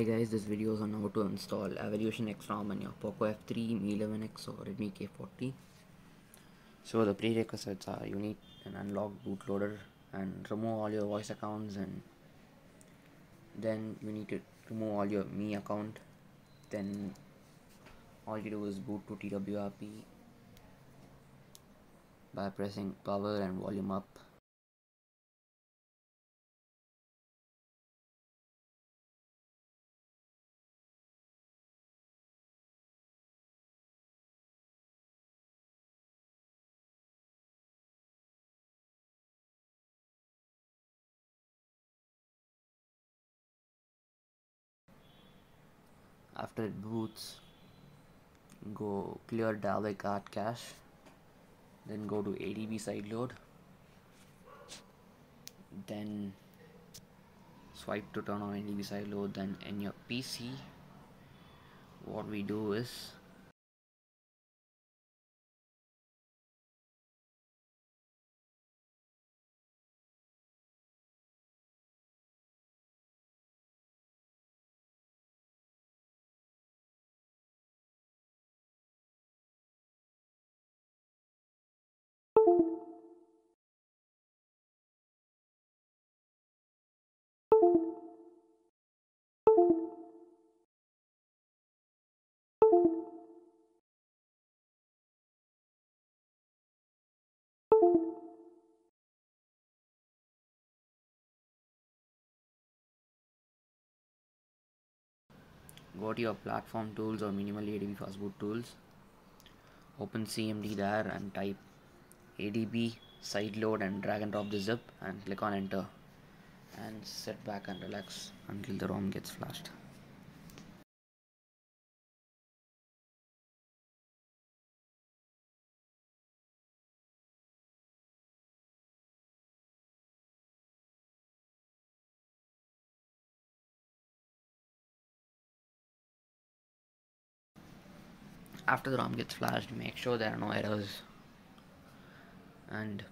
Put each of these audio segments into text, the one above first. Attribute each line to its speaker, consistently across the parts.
Speaker 1: Hi guys, this video is on how to install Evolution X ROM on your Poco F3, Mi 11X or Redmi K40. So the prerequisites are you need an unlocked bootloader and remove all your voice accounts, and then you need to remove all your Mi account. Then all you do is boot to TWRP by pressing power and volume up. After it boots, go clear Dalvik card cache, then go to ADB sideload, then swipe to turn on ADB sideload. Then in your PC, what we do is go to your platform tools or minimally ADB fastboot tools, open CMD there and type ADB sideload and drag and drop the zip and click on enter and sit back and relax until the ROM gets flashed. After the ROM gets flashed, make sure there are no errors and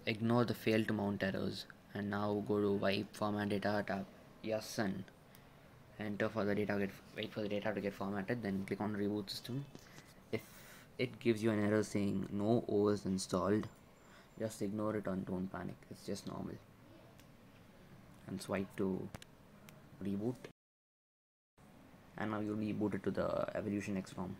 Speaker 1: ignore the fail to mount errors, and now go to wipe format data, tab yes and enter for the data, wait for the data to get formatted, then click on reboot system. If it gives you an error saying no OS installed, just ignore it and don't panic, it's just normal, and swipe to reboot, and now you'll be booted to the Evolution X ROM.